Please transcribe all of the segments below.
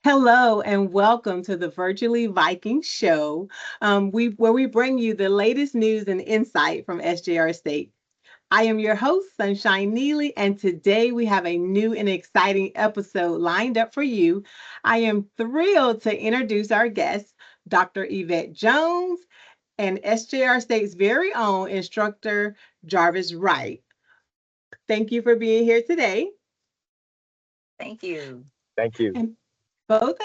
Hello and welcome to the Virtually Viking Show, where we bring you the latest news and insight from SJR State. I am your host, Sunshine Neely, and today we have a new and exciting episode lined up for you. I am thrilled to introduce our guest, Dr. Yvette Jones, and SJR State's very own instructor, Jarvis Wright. Thank you for being here today. Thank you. Thank you. And both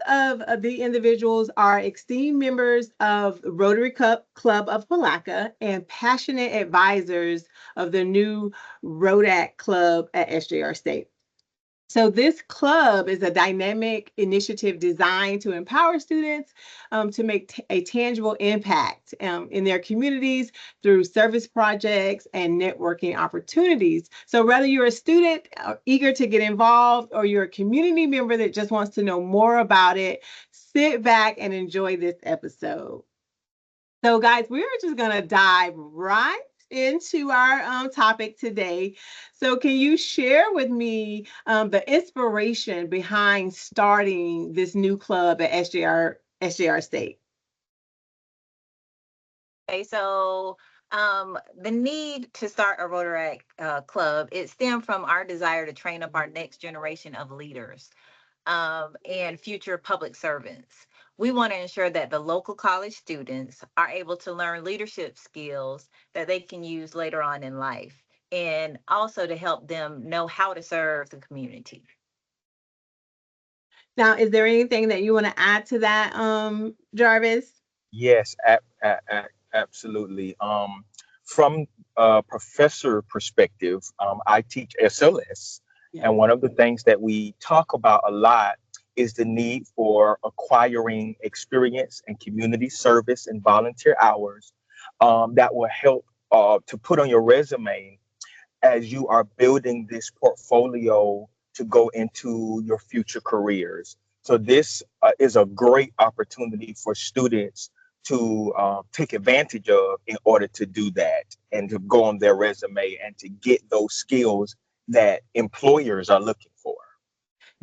of the individuals are esteemed members of the Club of Palaca and passionate advisors of the new Rotaract Club at SJR State. So, this club is a dynamic initiative designed to empower students to make a tangible impact in their communities through service projects and networking opportunities. So, whether you're a student eager to get involved or you're a community member that just wants to know more about it, sit back and enjoy this episode. So, guys, we're just going to dive right into our topic today. So, can you share with me the inspiration behind starting this new club at SJR State? Okay, so the need to start a Rotaract club, it stemmed from our desire to train up our next generation of leaders and future public servants. We want to ensure that the local college students are able to learn leadership skills that they can use later on in life, and also to help them know how to serve the community. Now, is there anything that you want to add to that, Jarvis? Yes, absolutely. From a professor perspective, I teach SLS, Yeah. and one of the things that we talk about a lot is the need for acquiring experience and community service and volunteer hours that will help to put on your resume as you are building this portfolio to go into your future careers. So this is a great opportunity for students to take advantage of in order to do that and to go on their resume and to get those skills that employers are looking for.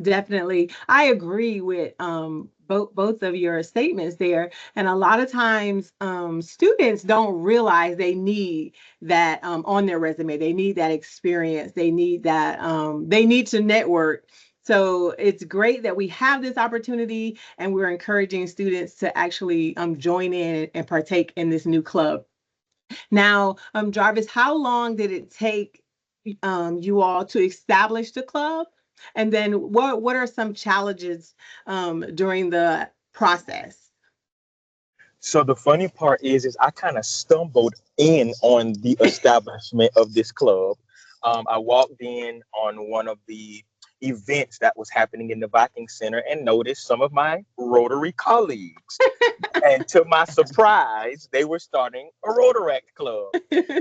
Definitely. I agree with both of your statements there. And a lot of times students don't realize they need that on their resume. They need that experience. They need that they need to network. So it's great that we have this opportunity and we're encouraging students to actually join in and partake in this new club. Now, Jarvis, how long did it take you all to establish the club? And then what are some challenges during the process? So the funny part is I kind of stumbled in on the establishment of this club. I walked in on one of the events that was happening in the Viking Center and noticed some of my Rotary colleagues. And to my surprise, they were starting a Rotaract club.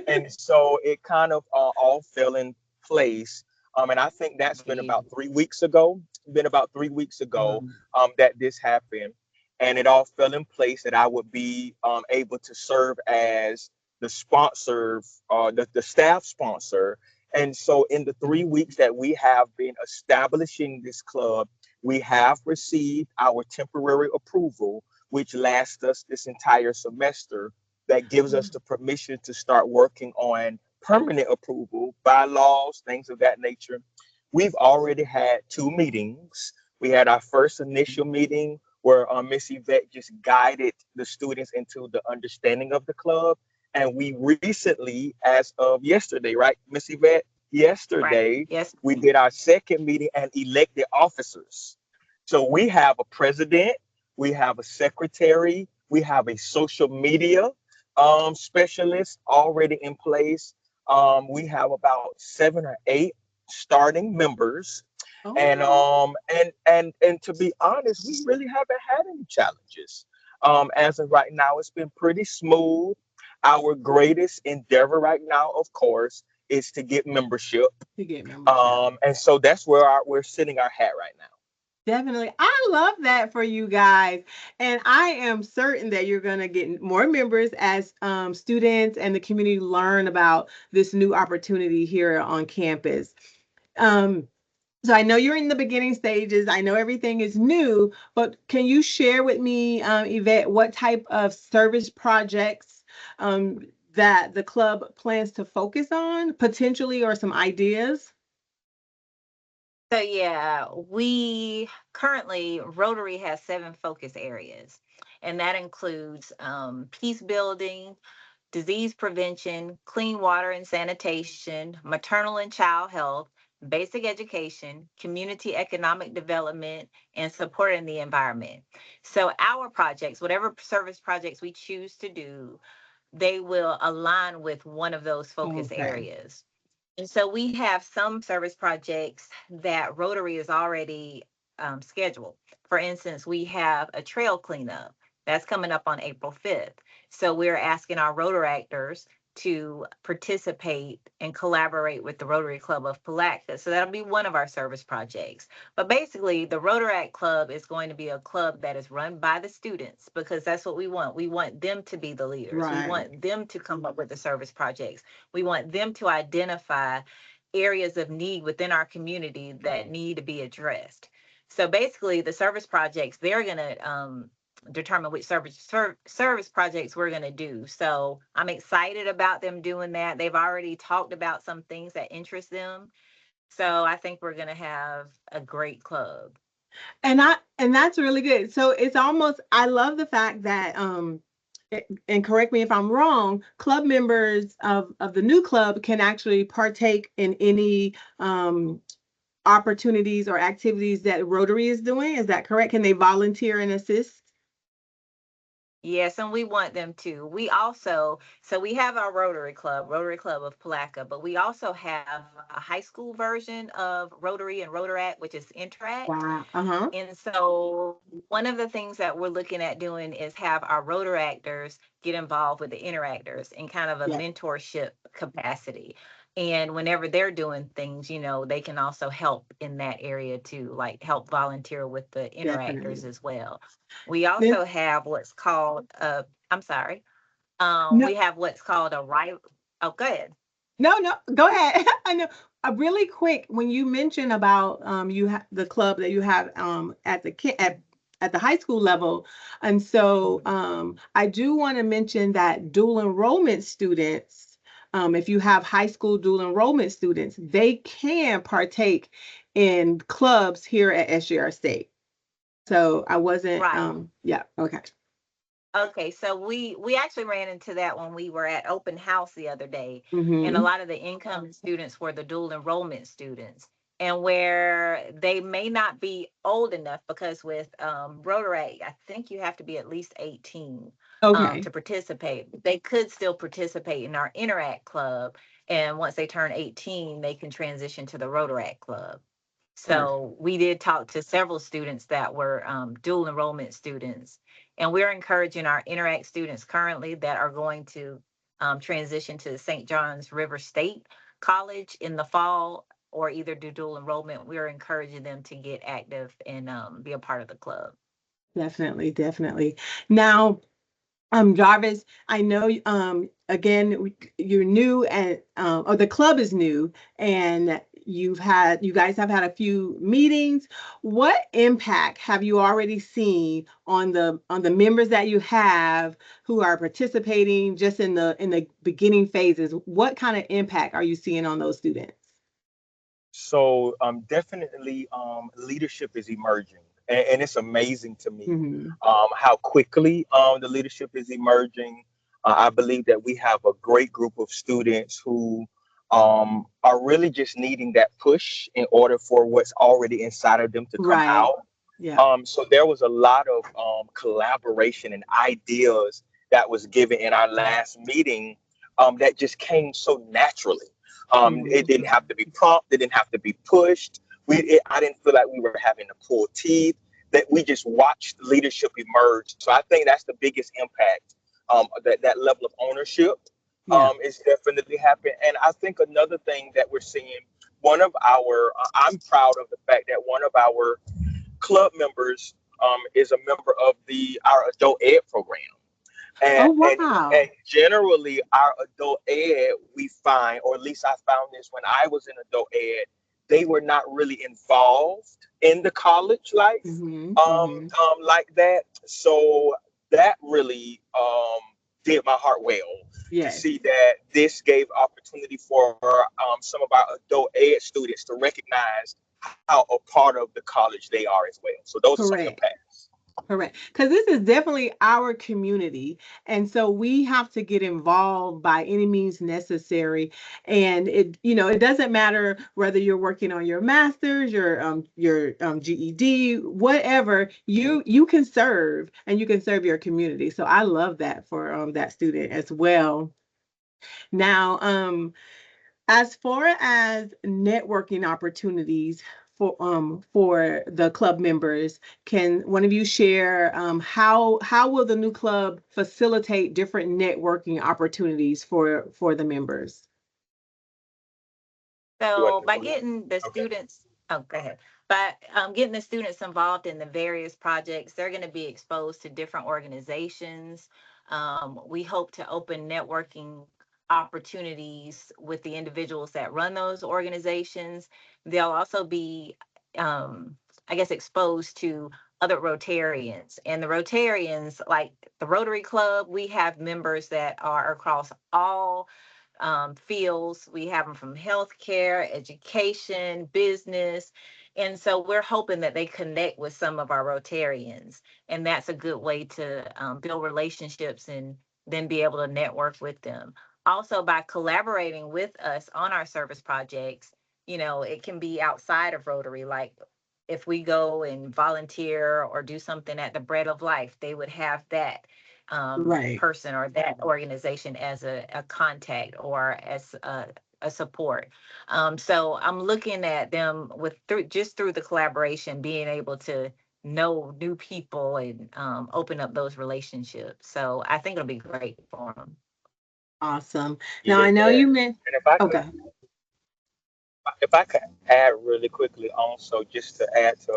And so it kind of all fell in place. And I think that's been about 3 weeks ago. Been about 3 weeks ago Um, that this happened, and it all fell in place that I would be able to serve as the sponsor, the staff sponsor. And so, in the 3 weeks that we have been establishing this club, we have received our temporary approval, which lasts us this entire semester. That gives us the permission to start working on permanent approval, bylaws, things of that nature. We've already had 2 meetings. We had our first initial meeting where Miss Yvette just guided the students into the understanding of the club. And we recently, as of yesterday, right, Miss Yvette? Right. Yesterday, Yes. we did our second meeting and elected officers. So we have a president, we have a secretary, we have a social media specialist already in place. We have about 7 or 8 starting members, and oh, to be honest, we really haven't had any challenges. As of right now, it's been pretty smooth. Our greatest endeavor right now, of course, is to get membership. to get membership. And so that's where we're sitting our hat right now. Definitely. I love that for you guys. And I am certain that you're going to get more members as students and the community learn about this new opportunity here on campus. Um, So I know you're in the beginning stages. I know everything is new, but can you share with me, Yvette, what type of service projects that the club plans to focus on potentially, or some ideas? So yeah, we currently Rotary has 7 focus areas, and that includes peace building, disease prevention, clean water and sanitation, maternal and child health, basic education, community economic development, and supporting the environment. So our projects, whatever service projects we choose to do, they will align with one of those focus Okay. areas. And so we have some service projects that Rotary is already scheduled. For instance, we have a trail cleanup that's coming up on April 5th. So we're asking our Rotaractors to participate and collaborate with the Rotary Club of Palatka. So that'll be one of our service projects. But basically, the Rotaract Club is going to be a club that is run by the students, because that's what we want. We want them to be the leaders. We Right. want them to come up with the service projects. We want them to identify areas of need within our community that need to be addressed. So basically, the service projects, they're going to determine which service projects we're going to do. So I'm excited about them doing that. They've already talked about some things that interest them. So I think we're going to have a great club. And that's really good. So it's almost, I love the fact that and correct me if I'm wrong, club members of the new club can actually partake in any opportunities or activities that Rotary is doing. Is that correct? Can they volunteer and assist? Yes, and we want them to. We also, so we have our Rotary Club, Rotary Club of Palatka, but we also have a high school version of Rotary and Rotaract, which is Interact. Wow. Uh-huh. And so one of the things that we're looking at doing is have our Rotaractors get involved with the Interactors in kind of a Yeah, mentorship capacity. And whenever they're doing things, they can also help in that area too, like help volunteer with the Interactors definitely. as well. We Then also have what's called I'm sorry. no, We have what's called a right. Oh, go ahead. no, no, go ahead. I know. Really quick, when you mention about the club that you have at at the high school level, and so Mhm. I do want to mention that dual enrollment students, if you have high school dual enrollment students, they can partake in clubs here at SGR State. So I wasn't, Right. yeah, okay. Okay, so we actually ran into that when we were at open house the other day, and a Mm-hmm. lot of the incoming students were the dual enrollment students, and where they may not be old enough, because with Rotary, I think you have to be at least 18 Okay. to participate. They could still participate in our Interact club, and once they turn 18, they can transition to the Rotaract club. Perfect. So we did talk to several students that were dual enrollment students, and we're encouraging our Interact students currently that are going to transition to St. John's River State College in the fall, or either do dual enrollment. We're encouraging them to get active and be a part of the club. Definitely, definitely. Now, Jarvis, I know, again, you're new, and or the club is new, and you guys have had a few meetings. What impact have you already seen on the members that you have who are participating just in the beginning phases? What kind of impact are you seeing on those students? So definitely leadership is emerging, and it's amazing to me Hmm. how quickly the leadership is emerging. I believe that we have a great group of students who are really just needing that push in order for what's already inside of them to come Right. out. Yeah. So there was a lot of collaboration and ideas that was given in our last meeting that just came so naturally. It didn't Mhm. have to be prompted, it didn't have to be pushed. I didn't feel like we were having to pull teeth. That we just watched leadership emerge. So I think that's the biggest impact. That level of ownership Yeah. is definitely happening. And I think another thing that we're seeing, I'm proud of the fact that one of our club members is a member of our adult ed program. Oh, And wow. generally, our adult ed, we find, or at least I found this when I was in adult ed, they were not really involved in the college life Mm-hmm. Mm-hmm. like that. So that really did my heart well to Yes. see that this gave opportunity for some of our adult ed students to recognize how a part of the college they are as well. So those are some of the Correct. paths. Correct. Because this is definitely our community. And so we have to get involved by any means necessary. And it doesn't matter whether you're working on your master's, your GED, whatever, you can serve and you can serve your community. So I love that for that student as well. Now, as far as networking opportunities for the club members, can one of you share how will the new club facilitate different networking opportunities for the members? You want So to by go next? getting the Okay. students, oh, go ahead. By getting the students involved in the various projects, they're going to be exposed to different organizations. We hope to open networking opportunities with the individuals that run those organizations. They'll also be, um, I guess, exposed to other Rotarians. And the Rotarians, like the Rotary Club, we have members that are across all fields. We have them from healthcare, education, business. And so we're hoping that they connect with some of our Rotarians. And that's a good way to build relationships and then be able to network with them. Also, by collaborating with us on our service projects, it can be outside of Rotary. Like if we go and volunteer or do something at the Bread of Life, they would have that Right. person or that organization as a contact or as a support. So I'm looking at them through the collaboration, being able to know new people and open up those relationships. So I think it'll be great for them. Awesome. Now I know Yeah. you meant And okay. if I could add really quickly also just to add to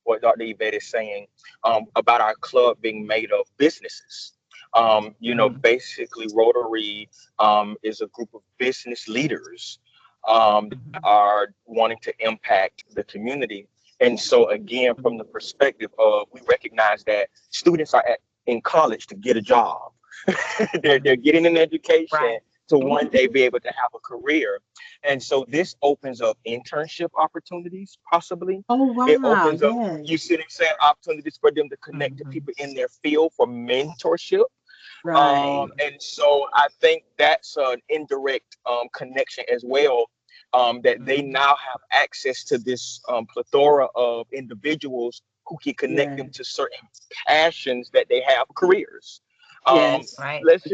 what Dr. Yvette is saying about our club being made of businesses. Mhm. Basically Rotary is a group of business leaders that Mhm. are wanting to impact the community. And so again, from the perspective of we recognize that students are in college to get a job. They're Mhm. getting an education Right. to one day be able to have a career. And so this opens up internship opportunities, possibly. Oh It wow, opens up, yes. you see what I'm saying, opportunities for them to connect to Mhm. people in their field for mentorship. Right. And so I think that's an indirect connection as well. That they Mhm. now have access to this plethora of individuals who can connect them Yes. to certain passions that they have, careers. Um, Yes. Right. let's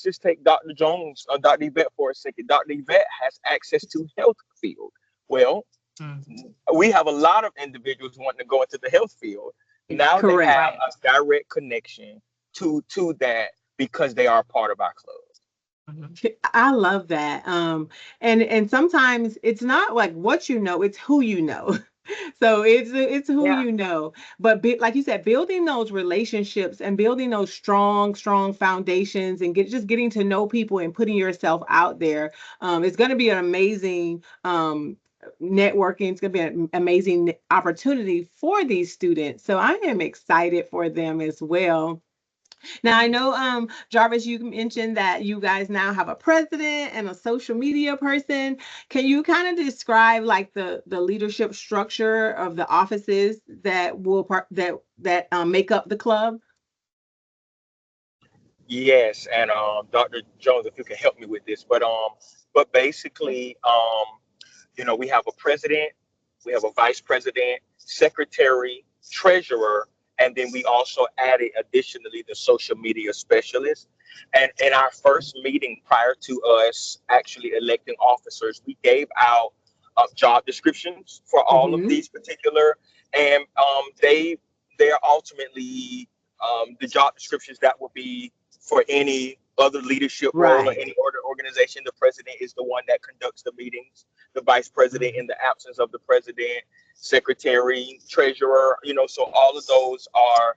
just take Dr. Jones or Dr. Yvette for a second. Dr. Yvette has access to health field. Well, Mhm. we have a lot of individuals wanting to go into the health field. Now they Correct. have Right. a direct connection to that because they are a part of our club. Mhm. I love that. And sometimes it's not like what you know, it's who you know. So it's who Yeah. you know. But like you said, building those relationships and building those strong foundations and just getting to know people and putting yourself out there, it's going to be an amazing networking. It's going to be an amazing opportunity for these students. So I am excited for them as well. Now I know, Jarvis, you mentioned that you guys now have a president and a social media person. Can you kind of describe like the leadership structure of the offices that make up the club? Yes, and Dr. Jones, if you can help me with this, but basically, we have a president, we have a vice president, secretary, treasurer, and then we also added additionally the social media specialist. And in our first meeting prior to us actually electing officers, we gave out job descriptions for all of Mm-hmm. these particular, and they are ultimately the job descriptions that will be for any other leadership role or Right. any other organization. The president is the one that conducts the meetings, the vice president in Mhm. the absence of the president, secretary, treasurer, so all of those are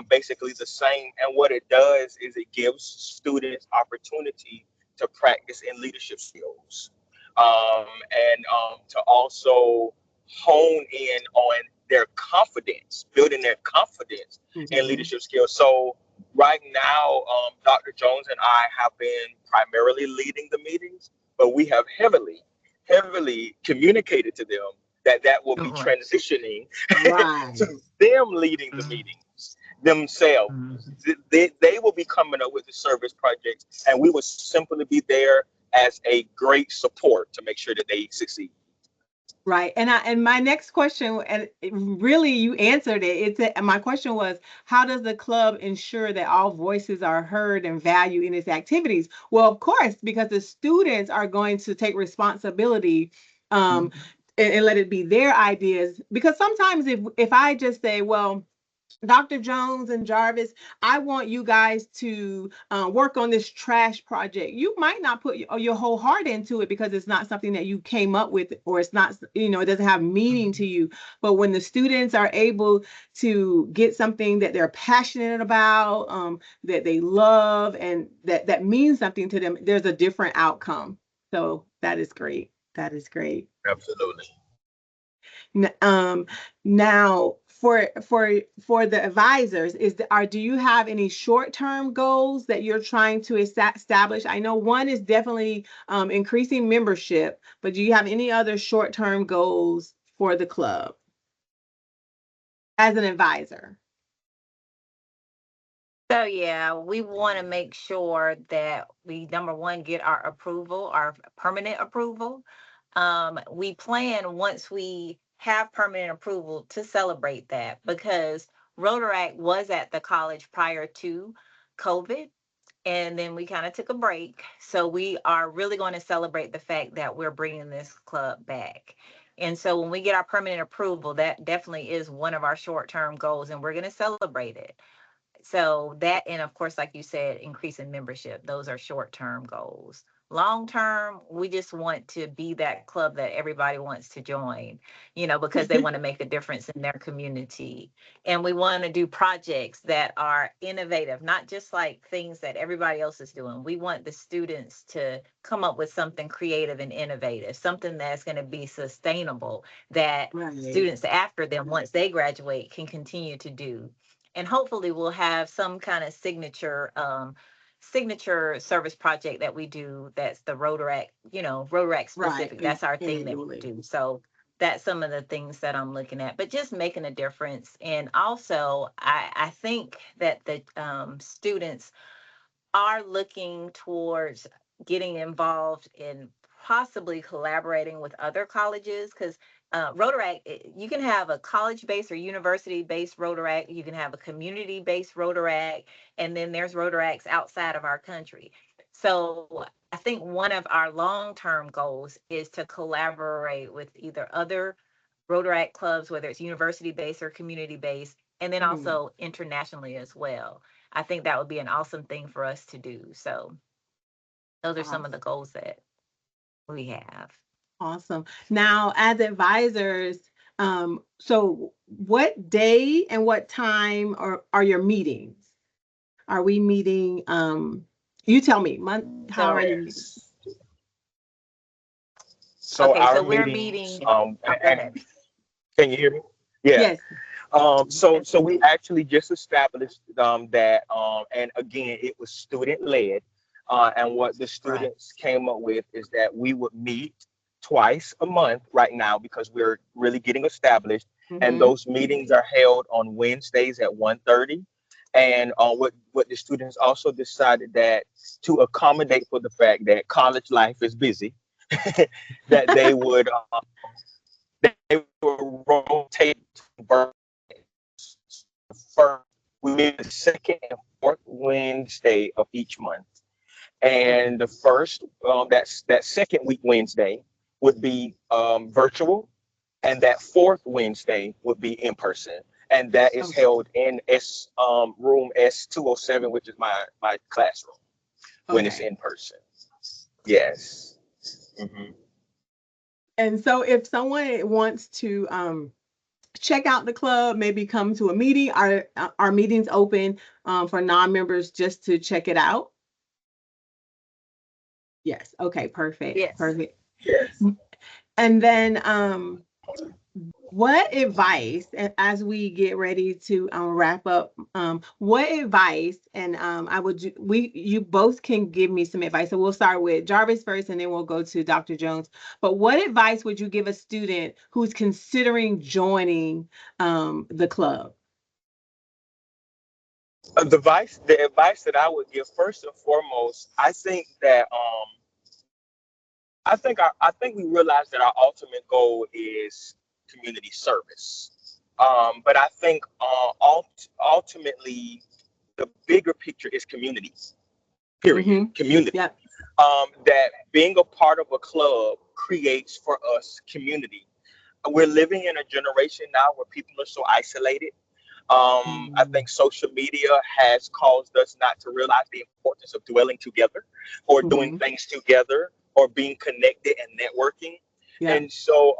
basically the same. And what it does is it gives students opportunity to practice in leadership skills. and to also hone in on their confidence, building their confidence and Mhm. leadership skills. So right now, Dr. Jones and I have been primarily leading the meetings, but we have heavily communicated to them that that will be Right. transitioning to Right. them leading the meetings themselves. Mhm. They will be coming up with the service projects, and we will simply be there as a great support to make sure that they succeed. Right. And my next question, and really you answered it. My question was, how does the club ensure that all voices are heard and valued in its activities? Well, of course, because the students are going to take responsibility, um, Mhm. and let it be their ideas. Because sometimes if I just say, well, Dr. Jones and Jarvis, I want you guys to work on this trash project. You might not put your whole heart into it because it's not something that you came up with, or it's not, it doesn't have meaning to Mhm. you. But when the students are able to get something that they're passionate about, that they love, and that means something to them, there's a different outcome. So that is great. That is great. Absolutely. Um, now for the advisors, do you have any short-term goals that you're trying to establish? I know one is definitely increasing membership, but do you have any other short-term goals for the club as an advisor? So yeah, we want to make sure that we number one get our approval, our permanent approval. We plan once we have permanent approval to celebrate that because Rotaract was at the college prior to COVID, and then we kind of took a break. So we are really going to celebrate the fact that we're bringing this club back. And so when we get our permanent approval, that definitely is one of our short-term goals, and we're going to celebrate it. So that, and of course, like you said, increasing membership, those are short-term goals. Long term, we just want to be that club that everybody wants to join, because they want to make a difference in their community. And we want to do projects that are innovative, not just like things that everybody else is doing. We want the students to come up with something creative and innovative, something that's going to be sustainable, that Right. students after them, once they graduate, can continue to do. And hopefully we'll have some kind of signature service project that we do that's the Rotaract, Rotaract Right. specific. That's our thing that we Annually. do. So that's some of the things that I'm looking at, but just making a difference. And also I think that the students are looking towards getting involved in possibly collaborating with other colleges, because Rotaract, you can have a college-based or university-based Rotaract, you can have a community-based Rotaract, and then there's Rotaracts outside of our country. So I think one of our long-term goals is to collaborate with either other Rotaract clubs, whether it's university-based or community-based, and then Mhm. also internationally as well. I think that would be an awesome thing for us to do. So those are some of the Awesome. goals that we have. Awesome. Now, as advisors, so what day and what time are your meetings? Are we meeting? You tell me. How are So, you meeting? Yes. So okay, our so we're meetings, meeting. Oh, go and ahead. can you hear me? Yeah. Yes. So we actually just established that, and again, it was student led, and what the Right. students came up with is that we would meet twice a month right now because we're really getting established, and Mm-hmm. those meetings are held on Wednesdays at 1:30. And what the students also decided that to accommodate for the fact that college life is busy, that they would rotate between first, we meet the second and fourth Wednesday of each month. Okay. And the first, that second week Wednesday would be virtual, and that fourth Wednesday would be in person. And that is Oh, held in room S207, which is my classroom when it's okay. in person. Yes. Hmm. And so, if someone wants to check out the club, maybe come to a meeting, are meetings open for non-members just to check it out? Yes. Okay. Perfect. Yes. Perfect. Yes. And then what advice, as we get ready to wrap up, what advice, and you both can give me some advice. So we'll start with Jarvis first, and then we'll go to Dr. Jones. But what advice would you give a student who's considering joining the club? The advice that I would give first and foremost, I think that I think we realize that our ultimate goal is community service. But I think ultimately the bigger picture is community. Period. Mm-hmm. Community. Yep. That being a part of a club creates for us community. We're living in a generation now where people are so isolated. I Mm-hmm. think social media has caused us not to realize the importance of dwelling together or doing Mm-hmm. things together or being connected and networking. Yep. And so,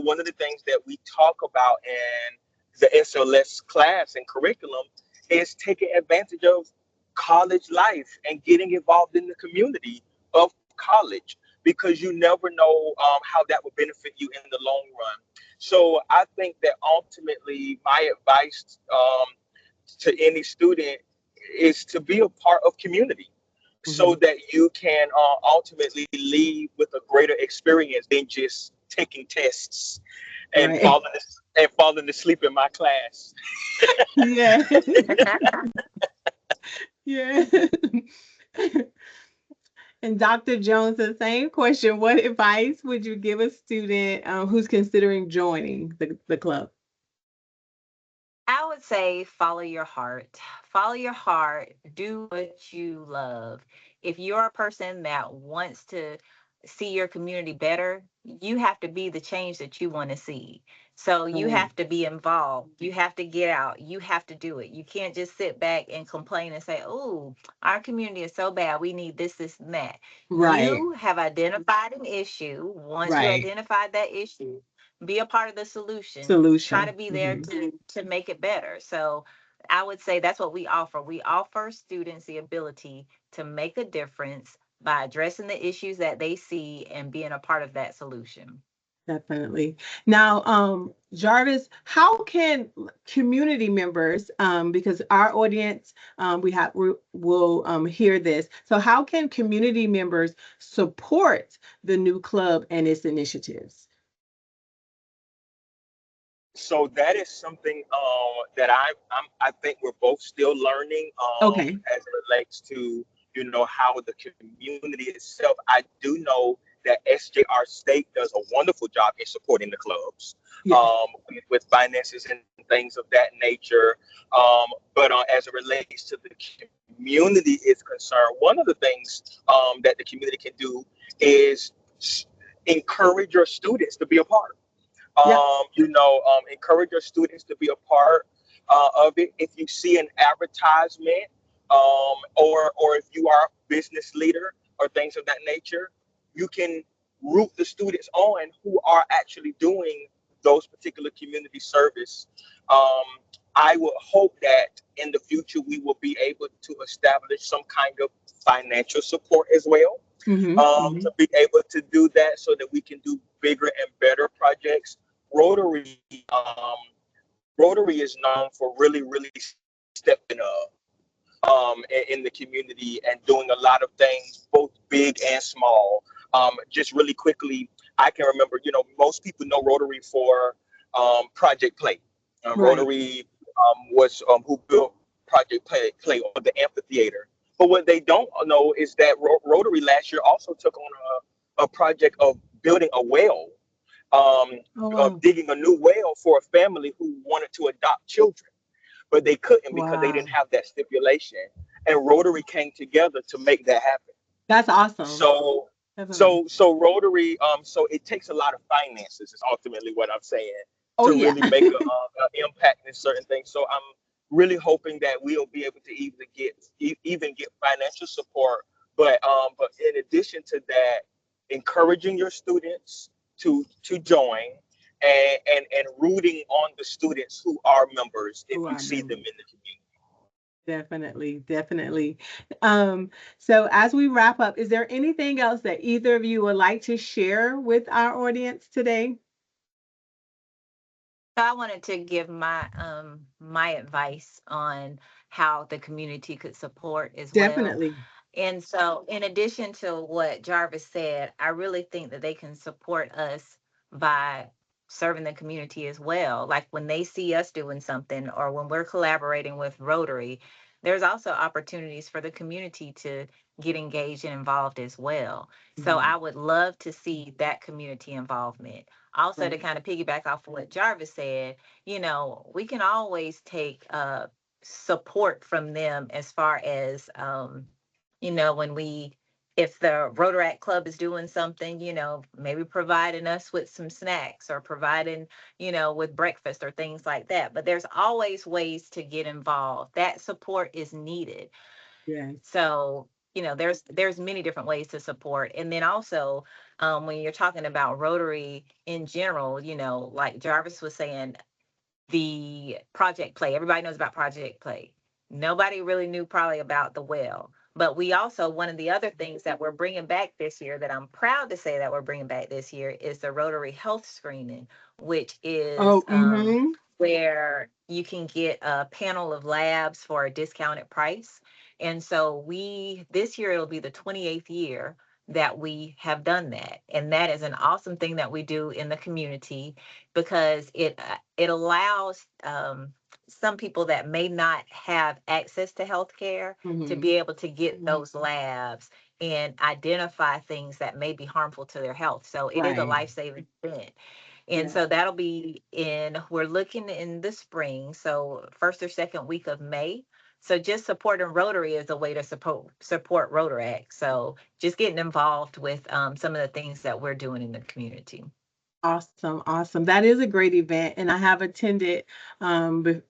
one of the things that we talk about in the SLS class and curriculum is taking advantage of college life and getting involved in the community of college because you never know how that will benefit you in the long run. So I think that ultimately my advice to any student is to be a part of community so Mm-hmm. that you can ultimately leave with a greater experience than just taking tests and Right. falling asleep in my class. Yeah. Yeah. And Dr. Jones, the same question. What advice would you give a student who's considering joining the club? I would say follow your heart. Follow your heart. Do what you love. If you're a person that wants to see your community better, you have to be the change that you want to see. So you Right. have to be involved. You have to get out. You have to do it. You can't just sit back and complain and say, oh, our community is so bad. We need this, this, and that. Right. You have identified an issue. Once you Right. identify that issue, be a part of the solution. Try to Solution. be there Hmm. to make it better. So I would say that's what we offer. We offer students the ability to make a difference by addressing the issues that they see and being a part of that solution. Definitely. Now, Jarvis, how can community members, because our audience, we will hear this. So, how can community members support the new club and its initiatives? So that is something that I think we're both still learning Okay. as it relates to how the community itself. I do know that SJR State does a wonderful job in supporting the clubs Yes. with finances and things of that nature. But as it relates to the community is concerned, one of the things that the community can do is s- encourage your students to be a part. Yep. Encourage your students to be a part of it. If you see an advertisement, or if you are a business leader or things of that nature, you can root the students on who are actually doing those particular community service. Um, I would hope that in the future we will be able to establish some kind of financial support as well, Hmm. Hmm. to be able to do that so that we can do bigger and better projects. Rotary, Rotary is known for really stepping up in the community and doing a lot of things, both big and small. Just really quickly, I can remember, most people know Rotary for Project Play. Right. Rotary was who built Play or the amphitheater. But what they don't know is that Rotary last year also took on a project of building a well, um, Oh, of wow. digging a new well for a family who wanted to adopt children, but they couldn't because they didn't Wow. have that stipulation. And Rotary came together to make that happen. That's awesome. So, Definitely. Rotary, so it takes a lot of finances. Is ultimately what I'm saying Oh, to yeah. really make an impact in certain things. So I'm really hoping that we'll be able to even get financial support. But in addition to that, encouraging your students to join and rooting on the students who are members if Who you are see them members. in the community. Definitely, definitely. Um, so as we wrap up, is there anything else that either of you would like to share with our audience today? So I wanted to give my advice on how the community could support as well. Definitely. And so, in addition to what Jarvis said, I really think that they can support us by serving the community as well. Like when they see us doing something or when we're collaborating with Rotary, there's also opportunities for the community to get engaged and involved as well. So Mhm. I would love to see that community involvement. Also, to Right. kind of piggyback off of what Jarvis said, we can always take support from them as far as when if the Rotaract Club is doing something, maybe providing us with some snacks or providing, with breakfast or things like that. But there's always ways to get involved. That support is needed. Yes. So, there's many different ways to support. And then also, when you're talking about Rotary in general, like Jarvis was saying, the project play. Everybody knows about project play. Nobody really knew probably about the well. But we also, one of the other things that we're bringing back this year that I'm proud to say that we're bringing back this year is the Rotary Health Screening, which Oh, is mm-hmm. where you can get a panel of labs for a discounted price. And so this year, it'll be the 28th year that we have done that. And that is an awesome thing that we do in the community because it allows some people that may not have access to healthcare to Mm-hmm. be able to get those labs and identify things that may be harmful to their health. So it is a Right. life-saving event. And Yeah. so that'll be we're looking in the spring, so first or second week of May. So just supporting Rotary is a way to support Rotaract. So just getting involved with some of the things that we're doing in the community. Awesome, awesome. That is a great event, and I have attended in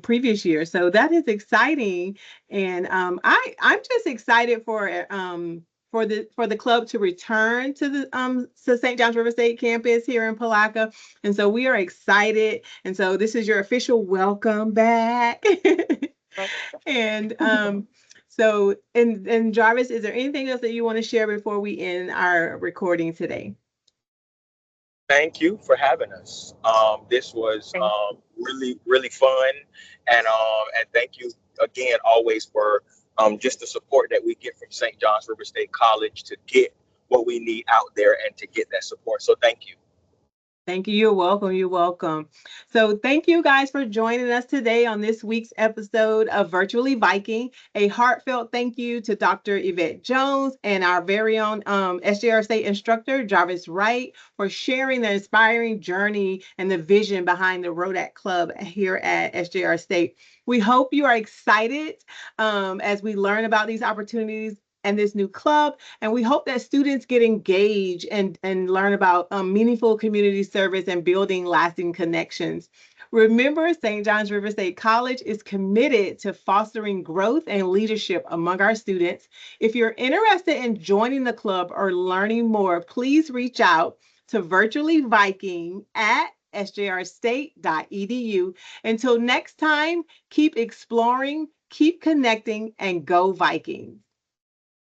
previous years, so that is exciting. And I'm just excited for the club to return to the to St. John's River State campus here in Palaca, and so we are excited. And so this is your official welcome back. And and Jarvis, is there anything else that you want to share before we end our recording today? Thank you for having us. This was really, really fun, and thank you again always for just the support that we get from St. John's River State College to get what we need out there and to get that support. So thank you. Thank you. You're welcome. You're welcome. So, thank you guys for joining us today on this week's episode of Virtually Viking. A heartfelt thank you to Dr. Yvette Jones and our very own SJR State instructor, Jarvis Wright, for sharing the inspiring journey and the vision behind the Rodak Club here at SJR State. We hope you are excited as we learn about these opportunities and this new club. And we hope that students get engaged and learn about meaningful community service and building lasting connections. Remember, St. John's River State College is committed to fostering growth and leadership among our students. If you're interested in joining the club or learning more, please reach out to Virtually Viking at sjrstate.edu. Until next time, keep exploring, keep connecting, and go Vikings.